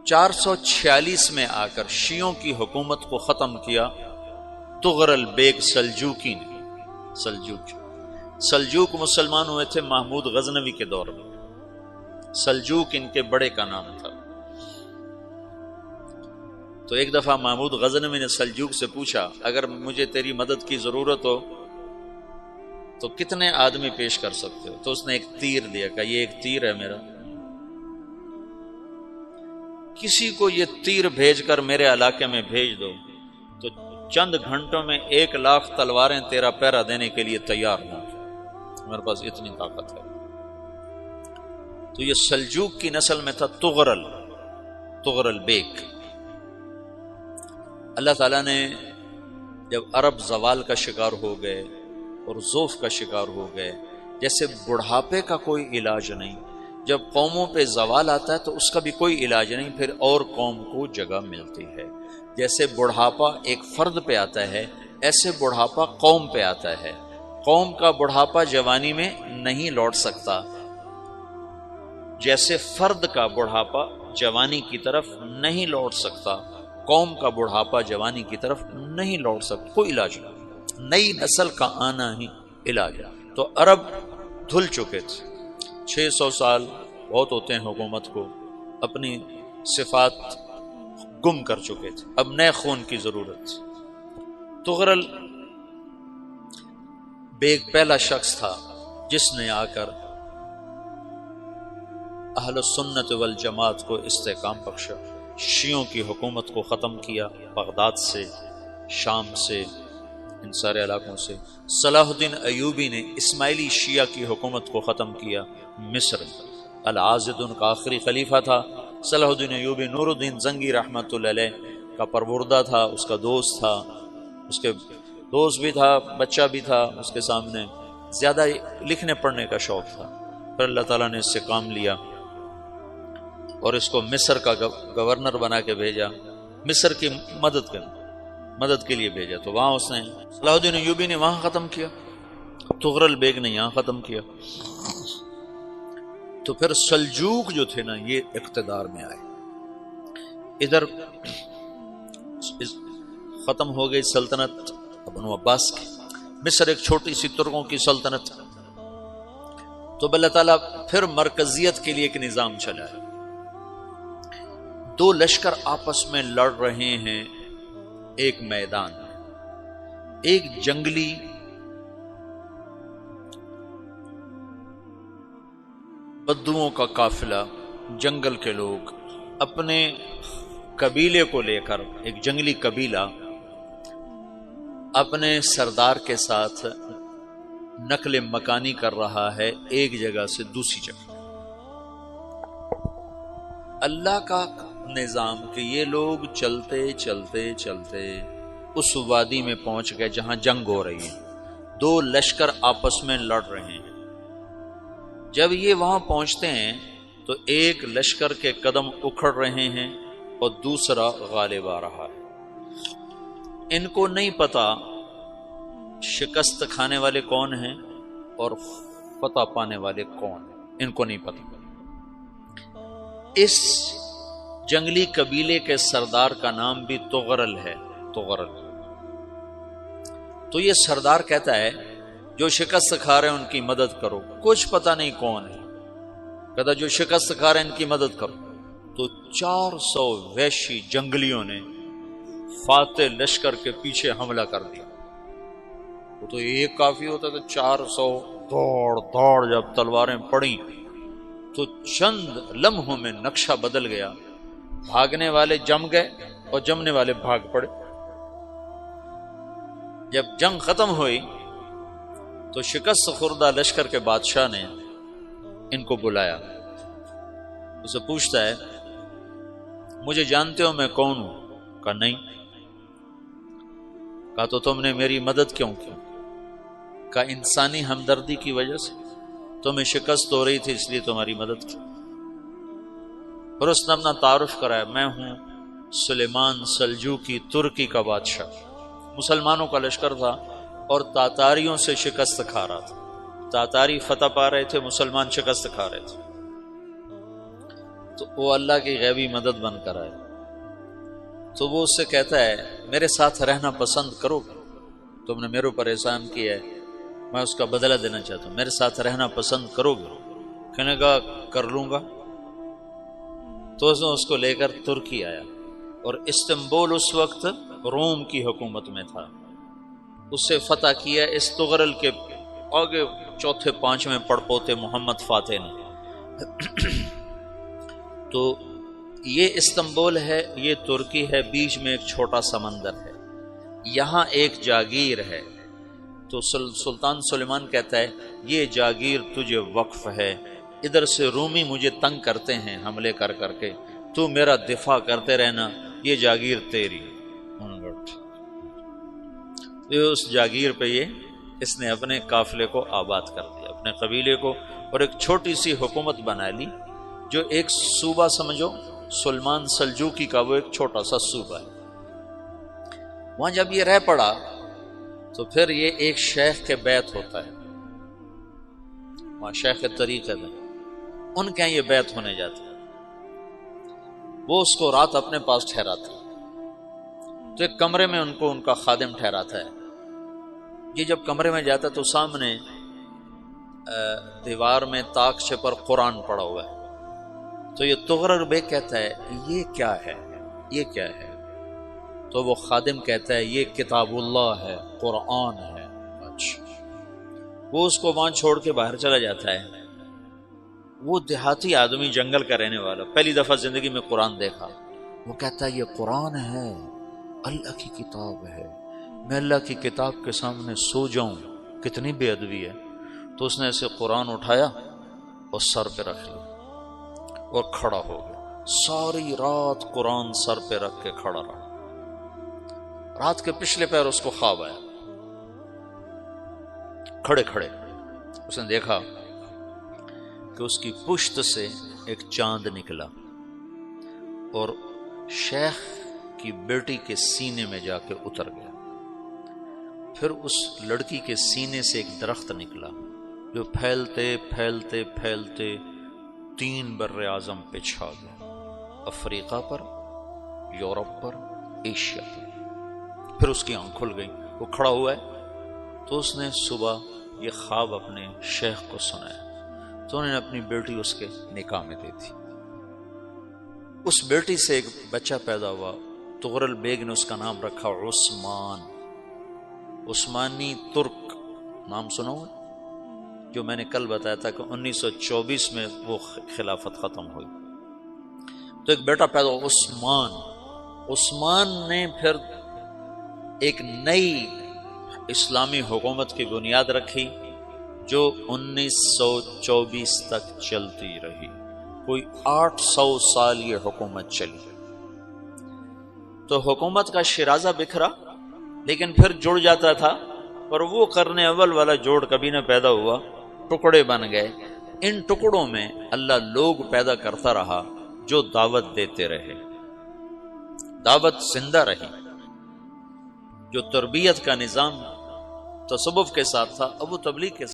446 میں آ کر شیعوں کی حکومت کو ختم کیا طغرل بیگ سلجوقی نے۔ سلجوق مسلمان ہوئے تھے محمود غزنوی کے دور میں، سلجوق ان کے بڑے کا نام تھا۔ تو ایک دفعہ محمود غزنوی نے سلجوق سے پوچھا اگر مجھے تیری مدد کی ضرورت ہو تو کتنے آدمی پیش کر سکتے ہو؟ تو اس نے ایک تیر دیا، کہا یہ ایک تیر ہے میرا، کسی کو یہ تیر بھیج کر میرے علاقے میں بھیج دو تو چند گھنٹوں میں 1,00,000 تلواریں تیرا پیرا دینے کے لیے تیار ہوں، میرے پاس اتنی طاقت ہے۔ تو یہ سلجوق کی نسل میں تھا طغرل بیگ۔ اللہ تعالیٰ نے جب عرب زوال کا شکار ہو گئے اور ضعف کا شکار ہو گئے، جیسے بڑھاپے کا کوئی علاج نہیں، جب قوموں پہ زوال آتا ہے تو اس کا بھی کوئی علاج نہیں، پھر اور قوم کو جگہ ملتی ہے۔ جیسے بڑھاپا ایک فرد پہ آتا ہے، ایسے بڑھاپا قوم پہ آتا ہے۔ قوم کا بڑھاپا جوانی میں نہیں لوٹ سکتا، جیسے فرد کا بڑھاپا جوانی کی طرف نہیں لوٹ سکتا، قوم کا بڑھاپا جوانی کی طرف نہیں لوٹ سکتا، کوئی علاج نہیں، نئی نسل کا آنا ہی علاج ہے۔ تو عرب دھل چکے تھے، 600 سال بہت ہوتے ہیں حکومت کو، اپنی صفات گم کر چکے تھے، اب نئے خون کی ضرورت تھی۔ طغرل بیگ پہلا شخص تھا جس نے آ کر اہل السنت والجماعت کو استحکام بخشا، شیعوں کی حکومت کو ختم کیا، بغداد سے، شام سے، ان سارے علاقوں سے۔ صلاح الدین ایوبی نے اسماعیلی شیعہ کی حکومت کو ختم کیا، مصر۔ العاضد ان کا آخری خلیفہ تھا۔ صلاح الدین ایوبی نور الدین زنگی رحمۃ اللہ علیہ کا پروردہ تھا، اس کا دوست تھا، اس کے دوست بھی تھا، بچہ بھی تھا اس کے سامنے، زیادہ لکھنے پڑھنے کا شوق تھا۔ پھر اللہ تعالیٰ نے اس سے کام لیا اور اس کو مصر کا گورنر بنا کے بھیجا، مصر کی مدد کے لیے بھیجا۔ تو وہاں اس نے صلاح الدین ایوبی نے وہاں ختم کیا، طغرل بیگ نے یہاں ختم کیا۔ تو پھر سلجوق جو تھے نا یہ اقتدار میں آئے، ادھر ختم ہو گئی سلطنت بنو عباس کی، مصر ایک چھوٹی سی ترکوں کی سلطنت۔ تو اللہ تعالیٰ پھر مرکزیت کے لیے ایک نظام چلایا، دو لشکر آپس میں لڑ رہے ہیں ایک میدان میں، ایک جنگلی بدوؤں کا قافلہ، جنگل کے لوگ اپنے قبیلے کو لے کر، ایک جنگلی قبیلہ اپنے سردار کے ساتھ نقل مکانی کر رہا ہے ایک جگہ سے دوسری جگہ۔ اللہ کا نظام کہ یہ لوگ چلتے چلتے چلتے اس وادی میں پہنچ گئے جہاں جنگ ہو رہی ہے، دو لشکر آپس میں لڑ رہے ہیں۔ جب یہ وہاں پہنچتے ہیں تو ایک لشکر کے قدم اکھڑ رہے ہیں اور دوسرا غالب آ رہا ہے۔ ان کو نہیں پتا شکست کھانے والے کون ہیں اور فتح پانے والے کون ہیں، ان کو نہیں پتا۔ اس جنگلی قبیلے کے سردار کا نام بھی طغرل ہے، طغرل۔ تو یہ سردار کہتا ہے جو شکست کھا رہے ہیں ان کی مدد کرو، کچھ پتہ نہیں کون ہے، کہتا جو شکست کھا رہے ہیں ان کی مدد کرو۔ تو 400 وحشی جنگلیوں نے فاتح لشکر کے پیچھے حملہ کر دیا۔ وہ تو ایک کافی ہوتا تھا، 400 دوڑ جب تلواریں پڑیں تو چند لمحوں میں نقشہ بدل گیا، بھاگنے والے جم گئے اور جمنے والے بھاگ پڑے۔ جب جنگ ختم ہوئی تو شکست خوردہ لشکر کے بادشاہ نے ان کو بلایا، اسے پوچھتا ہے مجھے جانتے ہو میں کون ہوں؟ کہا نہیں۔ کہا تو تم نے میری مدد کیوں کی؟ کہا انسانی ہمدردی کی وجہ سے، تمہیں شکست ہو رہی تھی اس لیے تمہاری مدد کی۔ پھر اس نے اپنا تعارف کرایا، میں ہوں سلیمان سلجوقی، ترکی کا بادشاہ۔ مسلمانوں کا لشکر تھا اور تاتاریوں سے شکست کھا رہا تھا، تاتاری فتح پا رہے تھے، مسلمان شکست کھا رہے تھے۔ تو وہ اللہ کی غیبی مدد بن کر آئے، تو وہ اس سے کہتا ہے میرے ساتھ رہنا پسند کرو گے؟ تم نے میرے اوپر احسان کیا ہے، میں اس کا بدلہ دینا چاہتا ہوں، میرے ساتھ رہنا پسند کرو گے؟ کہنے کا کر لوں گا۔ تو اس نے اس کو لے کر ترکی آیا، اور استنبول اس وقت روم کی حکومت میں تھا، اسے فتح کیا اس تغرل کے آگے چوتھے پانچویں پڑپوتے محمد فاتح نے۔ تو یہ استنبول ہے، یہ ترکی ہے، بیچ میں ایک چھوٹا سمندر ہے، یہاں ایک جاگیر ہے۔ تو سلطان سلیمان کہتا ہے یہ جاگیر تجھے وقف ہے، ادھر سے رومی مجھے تنگ کرتے ہیں حملے کر کر کے، تو میرا دفاع کرتے رہنا، یہ جاگیر تیری۔ اس جاگیر پہ اس نے اپنے قافلے کو آباد کر دیا، اپنے قبیلے کو، اور ایک چھوٹی سی حکومت بنا لی، جو ایک صوبہ سمجھو، سلمان سلجوقی کا وہ ایک چھوٹا سا صوبہ ہے۔ وہاں جب یہ رہ پڑا تو پھر یہ ایک شیخ کے بیت ہوتا ہے، وہاں شیخ طریقت ہے، ان کے یہ بیت ہونے جاتا ہے، وہ اس کو رات اپنے پاس ٹھہراتا ہے، تو ایک کمرے میں ان کو ان کا خادم ٹھہراتا ہے۔ یہ جب کمرے میں جاتا ہے تو سامنے دیوار میں طاقچے پر قرآن پڑا ہوا ہے، تو یہ تغرل بیگ کہتا ہے یہ کیا ہے، یہ کیا ہے؟ تو وہ خادم کہتا ہے یہ کتاب اللہ ہے، قرآن ہے۔ اچھا، وہ اس کو وہاں چھوڑ کے باہر چلا جاتا ہے۔ وہ دیہاتی آدمی، جنگل کا رہنے والا، پہلی دفعہ زندگی میں قرآن دیکھا، وہ کہتا ہے یہ قرآن ہے، اللہ کی کتاب ہے، میں اللہ کی کتاب کے سامنے سو جاؤں، کتنی بے ادبی ہے۔ تو اس نے ایسے قرآن اٹھایا اور سر پہ رکھ لیا اور کھڑا ہو گیا، ساری رات قرآن سر پہ رکھ کے کھڑا رہا۔ رات کے پچھلے پہر اس کو خواب آیا، کھڑے کھڑے اس نے دیکھا کہ اس کی پشت سے ایک چاند نکلا اور شیخ کی بیٹی کے سینے میں جا کے اتر گیا۔ پھر اس لڑکی کے سینے سے ایک درخت نکلا جو پھیلتے پھیلتے پھیلتے 3 بر اعظم پہ چھا گیا، افریقہ پر، یورپ پر، ایشیا پر۔ پھر اس کی آنکھ کھل گئی، وہ کھڑا ہوا ہے، تو اس نے صبح یہ خواب اپنے شیخ کو سنایا، تو انہوں نے اپنی بیٹی اس کے نکاح میں دے دی۔ اس بیٹی سے ایک بچہ پیدا ہوا، تغرل بیگ نے اس کا نام رکھا عثمان، عثمانی ترک نام سنا ہوا، جو میں نے کل بتایا تھا کہ 1924 میں وہ خلافت ختم ہوئی۔ تو ایک بیٹا پیدا ہوا عثمان۔ عثمان نے پھر ایک نئی اسلامی حکومت کی بنیاد رکھی جو 1924 تک چلتی رہی، کوئی 800 سال یہ حکومت چلی۔ تو حکومت کا شیرازہ بکھرا، لیکن پھر جڑ جاتا تھا، اور وہ قرن اول والا جوڑ کبھی نہ پیدا ہوا، ٹکڑے بن گئے۔ ان ٹکڑوں میں اللہ لوگ پیدا کرتا رہا جو دعوت دیتے رہے، دعوت زندہ رہی۔ جو تربیت کا نظام تصوف کے ساتھ تھا، اب وہ تبلیغ کے ساتھ